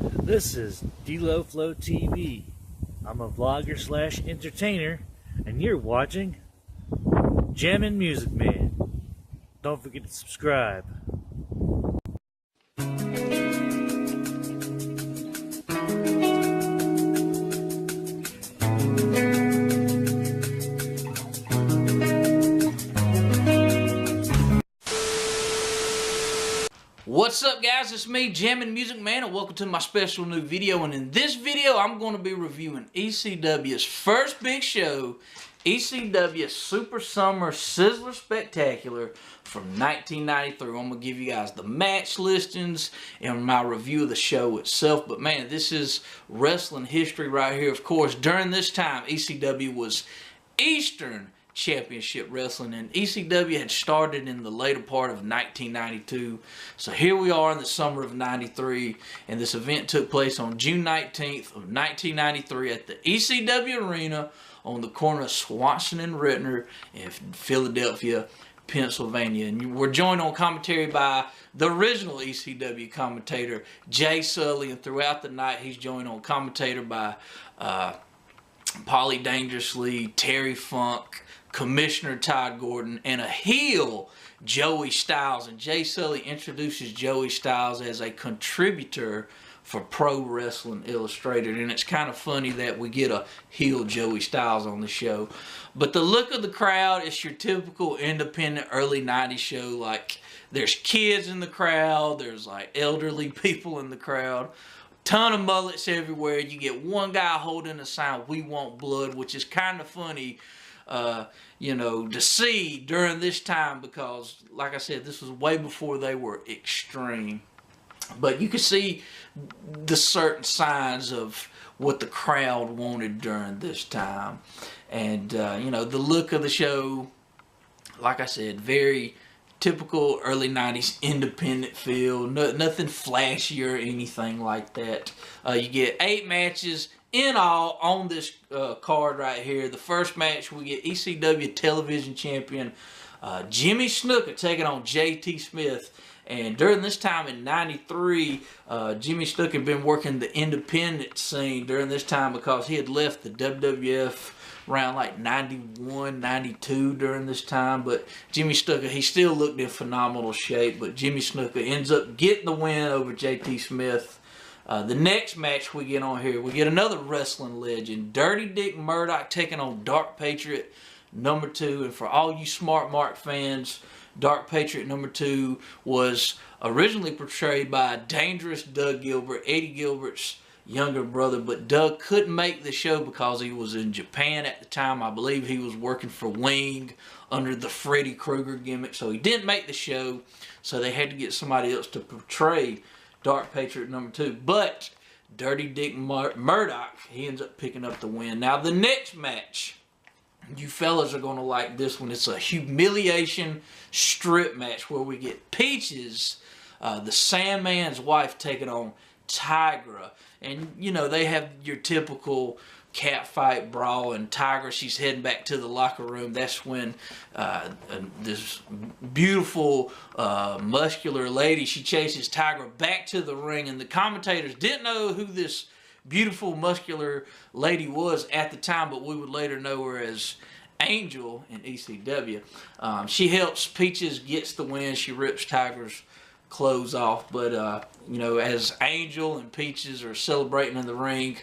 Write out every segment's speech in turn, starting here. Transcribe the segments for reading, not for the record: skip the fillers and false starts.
This is D-Lo Flow TV. I'm a vlogger slash entertainer, and you're watching Jammin' Music Man. Don't forget to subscribe. What's up, guys? It's me, Jammin' Music Man, and welcome to my special new video. And in this video, I'm going to be reviewing ECW's first big show, ECW Super Summer Sizzler Spectacular from 1993. I'm going to give you guys the match listings and my review of the show itself. But man, this is wrestling history right here. Of course, during this time, ECW was Eastern Championship Wrestling, and ECW had started in the later part of 1992. So here we are in the summer of 93, and this event took place on June 19th of 1993 at the ECW Arena on the corner of Swanson and Rittner in Philadelphia, Pennsylvania. And we're joined on commentary by the original ECW commentator, Jay Sully, and throughout the night he's joined on commentator by Polly Dangerously, Terry Funk, Commissioner Todd Gordon, and a heel, Joey Styles. And Jay Sully introduces Joey Styles as a contributor for Pro Wrestling Illustrated. And it's kind of funny that we get a heel Joey Styles on the show. But the look of the crowd is your typical independent early 90s show. Like, there's kids in the crowd, there's like elderly people in the crowd. Ton of mullets everywhere. You get one guy holding a sign, "We Want Blood," which is kind of funny, you know, to see during this time because, like I said, this was way before they were extreme. But you can see the certain signs of what the crowd wanted during this time. And, you know, the look of the show, like I said, very typical early 90s independent feel. Nothing flashy or anything like that. You get 8 matches in all on this card right here. The first match, we get ECW television champion Jimmy Snuka taking on JT Smith. And during this time in 93, Jimmy Snuka had been working the independent scene during this time because he had left the WWF around like 91, 92 during this time. But Jimmy Snuka, he still looked in phenomenal shape. But Jimmy Snuka ends up getting the win over JT Smith. The next match we get on here, we get another wrestling legend, Dirty Dick Murdoch taking on Dark Patriot number 2. And for all you Smart Mark fans, Dark Patriot number 2 was originally portrayed by Dangerous Doug Gilbert, Eddie Gilbert's younger brother, but Doug couldn't make the show because he was in Japan at the time. I believe he was working for Wing under the Freddy Krueger gimmick, so he didn't make the show, so they had to get somebody else to portray Dark Patriot number 2. But Dirty Dick Murdoch, he ends up picking up the win. Now the next match, you fellas are going to like this one. It's a humiliation strip match where we get Peaches, the Sandman's wife, taking on Tigra. And, you know, they have your typical cat fight brawl, and Tigra, she's heading back to the locker room. That's when this beautiful, muscular lady, she chases Tigra back to the ring, and the commentators didn't know who this beautiful, muscular lady was at the time, but we would later know her as Angel in ECW. She helps Peaches, gets the win. She rips Tigra's clothes off. But, you know, as Angel and Peaches are celebrating in the ring,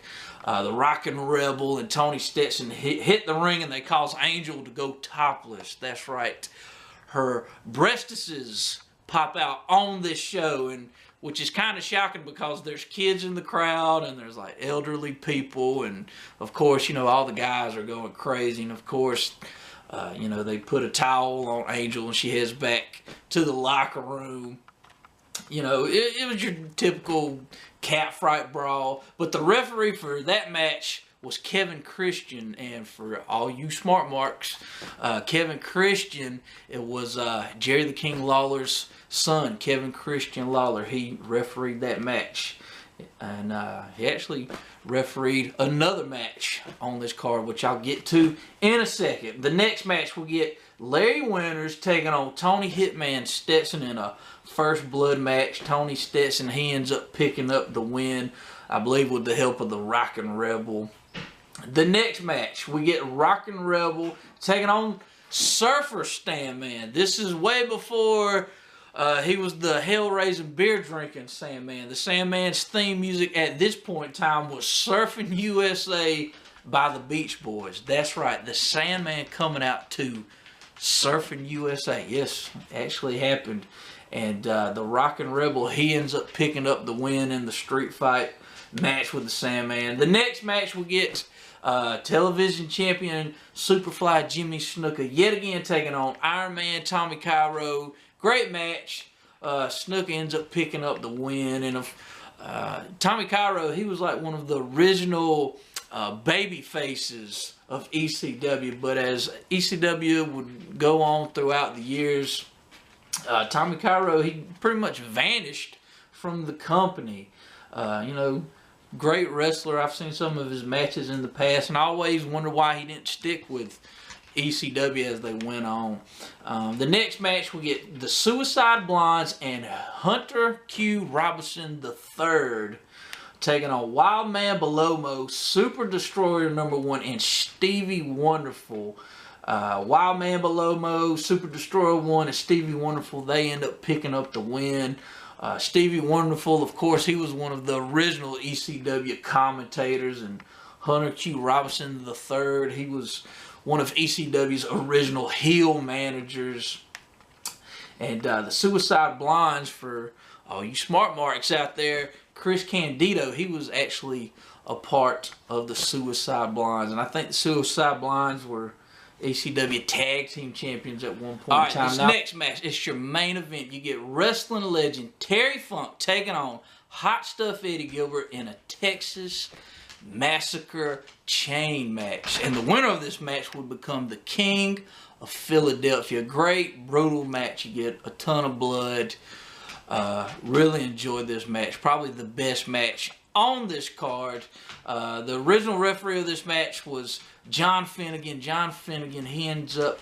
the Rockin' Rebel and Tony Stetson hit the ring, and they cause Angel to go topless. That's right. Her breastises pop out on this show, and which is kind of shocking because there's kids in the crowd and there's like elderly people, and of course, you know, all the guys are going crazy, and of course, you know, they put a towel on Angel and she heads back to the locker room. You know, it was your typical cat fight brawl, but the referee for that match was Kevin Christian. And for all you smart marks, Kevin Christian, it was Jerry the King Lawler's son, Kevin Christian Lawler. He refereed that match. And he actually refereed another match on this card, which I'll get to in a second. The next match we'll get Larry Winters taking on Tony Hitman Stetson in a first blood match. Tony Stetson, he ends up picking up the win, I believe with the help of the Rockin' Rebel. The next match, we get Rockin' Rebel taking on Surfer Sandman. This is way before he was the hell-raising, beer-drinking Sandman. The Sandman's theme music at this point in time was Surfing USA by the Beach Boys. That's right, the Sandman coming out to Surfing USA. Yes, actually happened. And the Rockin' Rebel, he ends up picking up the win in the street fight match with the Sandman. The next match we get television champion Superfly Jimmy Snuka yet again taking on Iron Man Tommy Cairo. Great match. Snuka ends up picking up the win. And Tommy Cairo, he was like one of the original baby faces of ECW. But as ECW would go on throughout the years, Tommy Cairo, he pretty much vanished from the company. You know, great wrestler. I've seen some of his matches in the past, and I always wonder why he didn't stick with ECW as they went on. The next match, we get the Suicide Blondes and Hunter Q. Robinson III taking on Wildman Belomo, Super Destroyer #1, and Stevie Wonderful. Wildman Belomo, Super Destroyer 1, and Stevie Wonderful, they end up picking up the win. Stevie Wonderful, of course, he was one of the original ECW commentators, and Hunter Q. Robinson III, he was one of ECW's original heel managers. And the Suicide Blondes, for all you smart marks out there, Chris Candido, he was actually a part of the Suicide Blondes. And I think the Suicide Blondes were ECW Tag Team Champions at one point in time. This next match, it's your main event. You get wrestling legend Terry Funk taking on Hot Stuff Eddie Gilbert in a Texas Massacre chain match. And the winner of this match would become the King of Philadelphia. Great, brutal match. You get a ton of blood. Really enjoyed this match. Probably the best match on this card. The original referee of this match was John Finnegan. John Finnegan, he ends up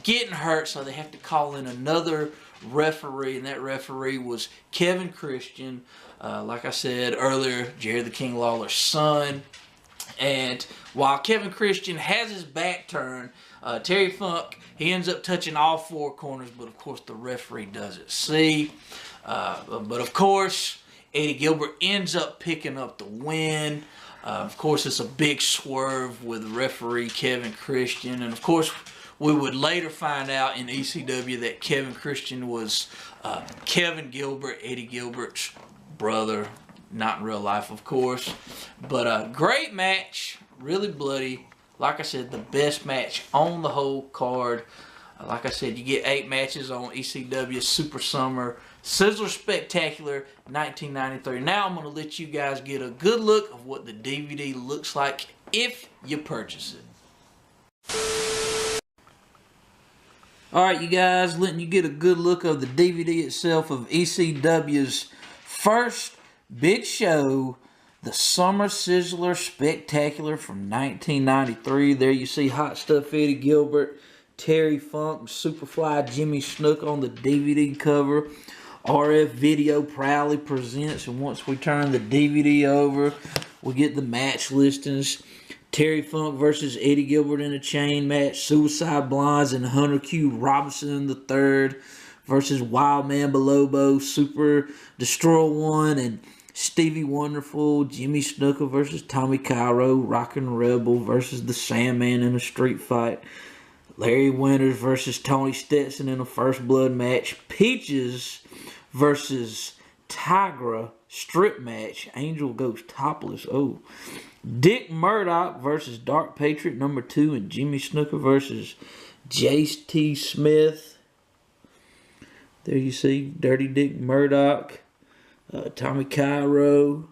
getting hurt, so they have to call in another referee, and that referee was Kevin Christian. Like I said earlier, Jerry the King Lawler's son. And while Kevin Christian has his back turned, Terry Funk, he ends up touching all four corners, but of course the referee doesn't see. But of course, Eddie Gilbert ends up picking up the win. Of course, it's a big swerve with referee Kevin Christian. And of course, we would later find out in ECW that Kevin Christian was Kevin Gilbert, Eddie Gilbert's brother. Not in real life, of course. But a great match, really bloody. Like I said, the best match on the whole card. Like I said, you get 8 matches on ECW Super Summer Sizzler Spectacular 1993. Now I'm going to let you guys get a good look of what the DVD looks like if you purchase it. Alright, you guys, letting you get a good look of the DVD itself of ECW's first big show, the Summer Sizzler Spectacular from 1993. There you see Hot Stuff Eddie Gilbert, Terry Funk, Superfly Jimmy Snuka on the DVD cover. RF Video proudly presents, and once we turn the DVD over, we get the match listings. Terry Funk versus Eddie Gilbert in a chain match. Suicide Blondes and Hunter Q. Robinson III versus Wildman Belobo, Super Destroyer 1, and Stevie Wonderful, Jimmy Snuka versus Tommy Cairo, Rockin' Rebel versus the Sandman in a street fight. Larry Winters versus Tony Stetson in a first blood match. Peaches versus Tigra strip match. Angel goes topless. Oh. Dick Murdoch versus Dark Patriot #2, and Jimmy Snuka versus Jace T. Smith. There you see Dirty Dick Murdoch, Tommy Cairo,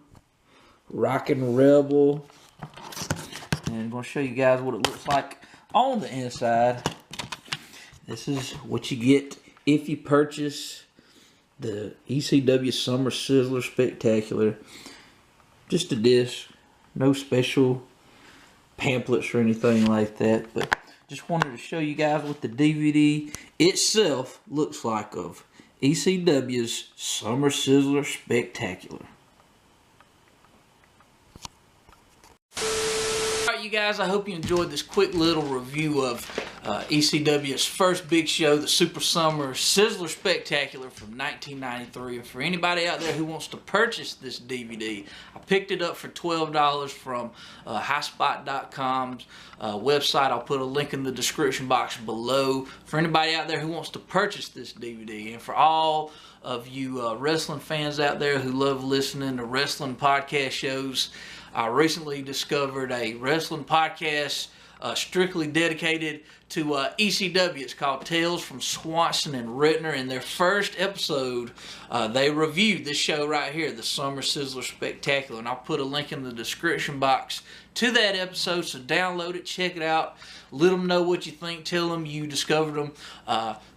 Rockin' Rebel. And I'm going to show you guys what it looks like on the inside. This is what you get if you purchase the ECW Summer Sizzler Spectacular. Just a disc. No special pamphlets or anything like that. But just wanted to show you guys what the DVD itself looks like of ECW's Summer Sizzler Spectacular. Alright, you guys, I hope you enjoyed this quick little review of ECW's first big show, the Super Summer Sizzler Spectacular from 1993. And for anybody out there who wants to purchase this DVD, I picked it up for $12 from highspot.com's website. I'll put a link in the description box below for anybody out there who wants to purchase this DVD. And for all of you wrestling fans out there who love listening to wrestling podcast shows, I recently discovered a wrestling podcast strictly dedicated to ECW. It's called Tales from Swanson and Rittner. In their first episode, they reviewed this show right here, the Summer Sizzler Spectacular. And I'll put a link in the description box to that episode, so download it, check it out, let them know what you think, tell them you discovered them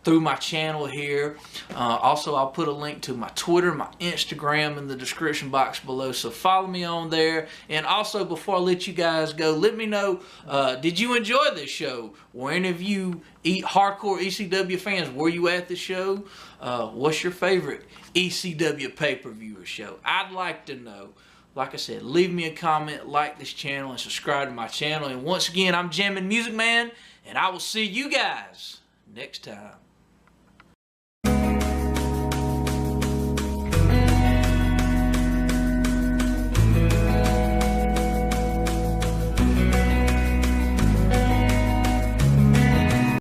through my channel here. Also, I'll put a link to my Twitter, my Instagram in the description box below, so follow me on there. And also, before I let you guys go, let me know, did you enjoy this show? Were any of you hardcore ECW fans, were you at the show? What's your favorite ECW pay-per-view show? I'd like to know. Like I said, leave me a comment, like this channel, and subscribe to my channel. And once again, I'm Jammin' Music Man, and I will see you guys next time.